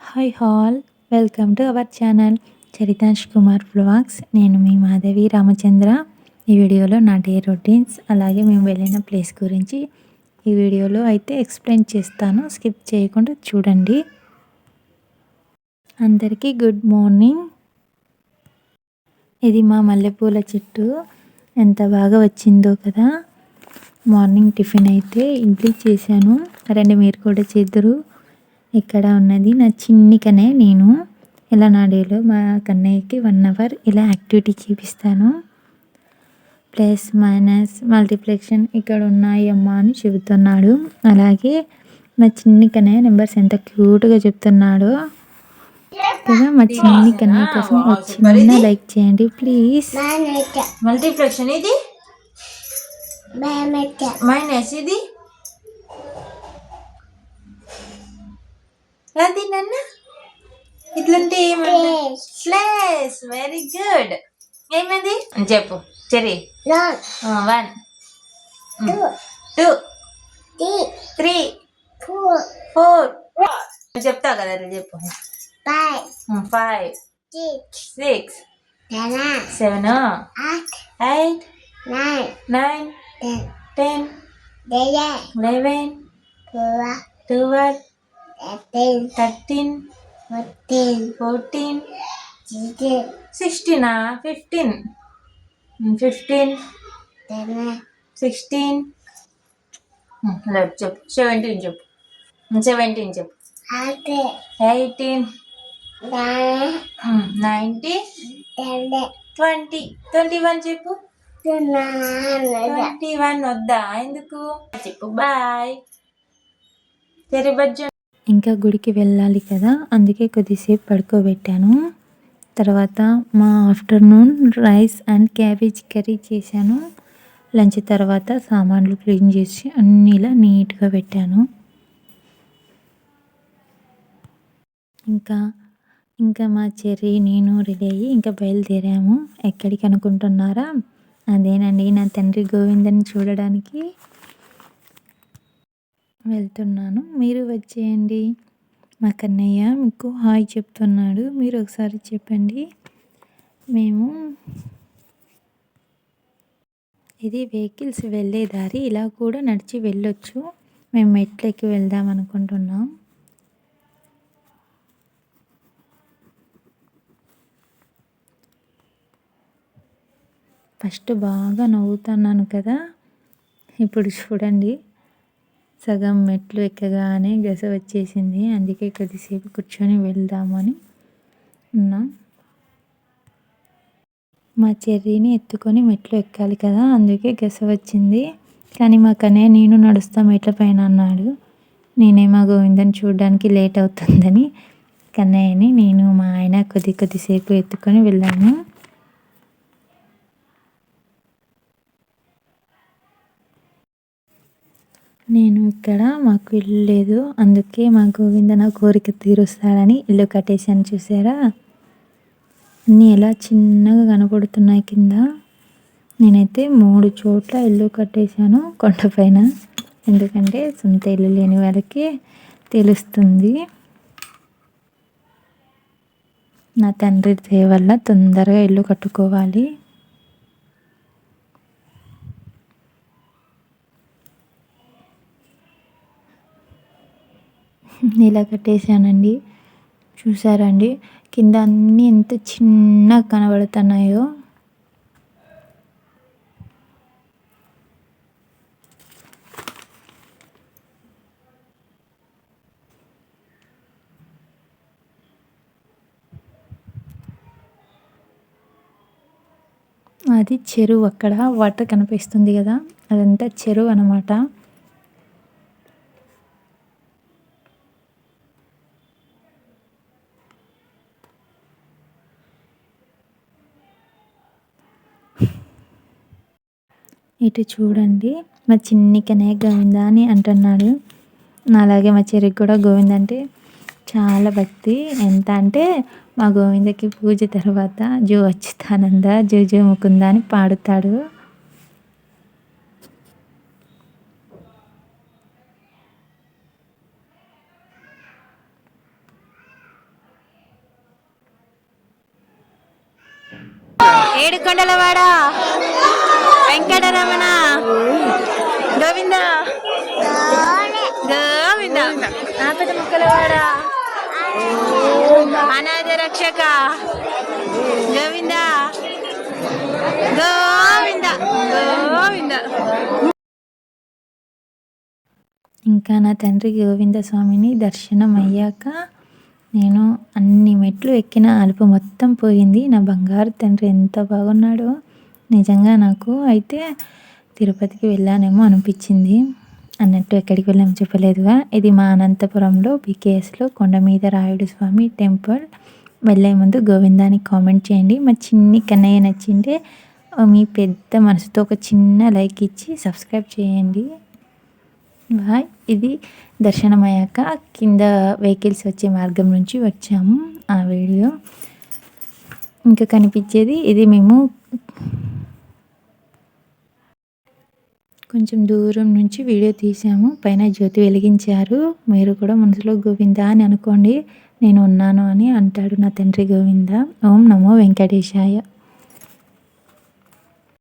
Hi all, welcome to our channel Charitansh Kumar vlogs. నేను మీ మాధవి రామచంద్ర. ఈ వీడియోలో నా డే రొటీన్స్ అలాగే మేము వెళ్ళిన ప్లేస్ గురించి ఈ వీడియోలో అయితే ఎక్స్ప్లెయిన్ చేస్తాను. స్కిప్ చేయకుండా చూడండి. అందరికీ గుడ్ మార్నింగ్. ఇది మా మల్లెపూల చెట్టు ఎంత బాగా వచ్చిందో కదా. మార్నింగ్ టిఫిన్ అయితే ఇడ్లీ చేశాను. రండి మీరు కూడా చేద్దరు. ఇక్కడ ఉన్నది నా చిన్ని కనే. నేను ఇలా నా డేలో మా కన్నయ్యకి 1 అవర్ ఇలా యాక్టివిటీ చూపిస్తాను. ప్లస్ మైనస్ మల్టిప్లికేషన్ ఇక్కడ ఉన్నాయి అమ్మ అని చెబుతున్నాడు. అలాగే మా చిన్ని కన్నయ్య నెంబర్స్ ఎంత క్యూట్గా చెప్తున్నాడో కదా. మా చిన్ని కన్నయ్య కోసం ఒక చిన్న లైక్ చేయండి ప్లీజ్. మల్టిప్లికేషన్ ఇది మైనస్ ఇది అది నన్న ఇట్లంటే ఏమంటే ప్లస్. Very good. ఏమైంది చెప్పు చెరి. 1 2 3 4 చెప్తావు కదా చెప్పు. 5 6 7 8 9 10 11 12 13 14 16 15 16 చెప్పు 17 చెప్పు 17 చెప్పు 18 19 20 21 చెప్పు. 21 వద్దా ఎందుకు చెప్పు. బాయ్ సరే బజ్జు. ఇంకా గుడికి వెళ్ళాలి కదా, అందుకే కొద్దిసేపు పడుకోబెట్టాను. తర్వాత మా afternoon rice and cabbage curry చేశాను. లంచ్ తర్వాత సామాన్లు క్లీన్ చేసి అన్నీ ఇలా నీట్గా పెట్టాను. ఇంకా మా చెర్రీ నేను రెడీ అయ్యి ఇంకా బయలుదేరాము. ఎక్కడికి అనుకుంటున్నారా? అదేనండి, నా తండ్రి గోవిందని చూడడానికి వెళ్తున్నాను. మీరు వచ్చేయండి. మా కన్నయ్య మీకు హాయ్ చెప్తున్నాడు, మీరు ఒకసారి చెప్పండి. ఇది వెహికల్స్ వెళ్ళే దారి, ఇలా కూడా నడిచి వెళ్ళొచ్చు. మేము మెట్లెక్కి వెళ్దాం అనుకుంటున్నాం. ఫస్ట్ బాగా నవ్వుతున్నాను కదా, ఇప్పుడు చూడండి సగం మెట్లు ఎక్కగానే గస వచ్చేసింది. అందుకే కొద్దిసేపు కూర్చొని వెళ్దామని ఉన్నాం. మా చెర్రీని ఎత్తుకొని మెట్లు ఎక్కాలి కదా, అందుకే గస వచ్చింది. కానీ మా కన్నయ్య నేను నడుస్తా మెట్ల పైన అన్నాడు. నేనేమో గోవిందని చూడడానికి లేట్ అవుతుందని కన్నయ్యని నేను మా ఆయన కొద్దిసేపు ఎత్తుకొని వెళ్ళాము. నేను ఇక్కడ మాకు ఇల్లు లేదు, అందుకే మా గోవింద నా కోరిక తీరుస్తాడని ఇల్లు కట్టేశాను. చూసారా అన్నీ ఎలా చిన్నగా కనపడుతున్నాయి కింద. నేనైతే 3 చోట్ల ఇల్లు కట్టేశాను కొండపైన, ఎందుకంటే సొంత ఇల్లు లేని వాళ్ళకి తెలుస్తుంది. నా తండ్రి దయ వల్ల తొందరగా ఇల్లు కట్టుకోవాలి. ఇలా కట్టేశానండి. చూసారండి కింద అన్నీ ఎంత చిన్నగా కనబడుతున్నాయో. అది చెరువు, అక్కడ వాటర్ కనిపిస్తుంది కదా, అదంతా చెరువు అన్నమాట. ఇటు చూడండి మా చిన్ని కనే గోవింద అని అంటున్నాడు. అలాగే మా చెర్రీకి కూడా గోవింద అంటే చాలా భక్తి. ఎంత అంటే మా గోవిందకి పూజ తర్వాత జో అచ్యుతానంద జో జో ముకుంద అని పాడుతాడు. ఏడుకొండలవాడ వెంకటరమణ గోవింద గోవింద ఆపద ముక్కలవాడ అనాథ రక్షక గోవింద గోవింద గోవింద. ఇంకా నా తండ్రి గోవింద స్వామిని దర్శనం అయ్యాక నేను అన్ని మెట్లు ఎక్కిన అలుపు మొత్తం పోయింది. నా బంగారు తండ్రి ఎంత బాగున్నాడో. నిజంగా నాకు అయితే తిరుపతికి వెళ్ళానేమో అనిపించింది. అన్నట్టు ఎక్కడికి వెళ్ళాము చెప్పలేదుగా. ఇది మా అనంతపురంలో BKSలో కొండ మీద రాయుడు స్వామి టెంపుల్. వెళ్ళే ముందు గోవిందానికి కామెంట్ చేయండి. మా చిన్ని కన్నయ్య నచ్చింటే మీ పెద్ద మనసుతో ఒక చిన్న లైక్ ఇచ్చి సబ్స్క్రైబ్ చేయండి. బాయ్. ఇది దర్శనం అయ్యాక కింద వెహికల్స్ వచ్చే మార్గం నుంచి వచ్చాము. ఆ వీడియో ఇంకా కనిపించేది ఇది. మేము కొంచెం దూరం నుంచి వీడియో తీసాము. పైన జ్యోతి వెలిగించారు. మీరు కూడా మనసులో గోవింద అని అనుకోండి. నేను ఉన్నాను అని అంటాడు నా తండ్రి గోవింద. ఓం నమో వెంకటేశాయ.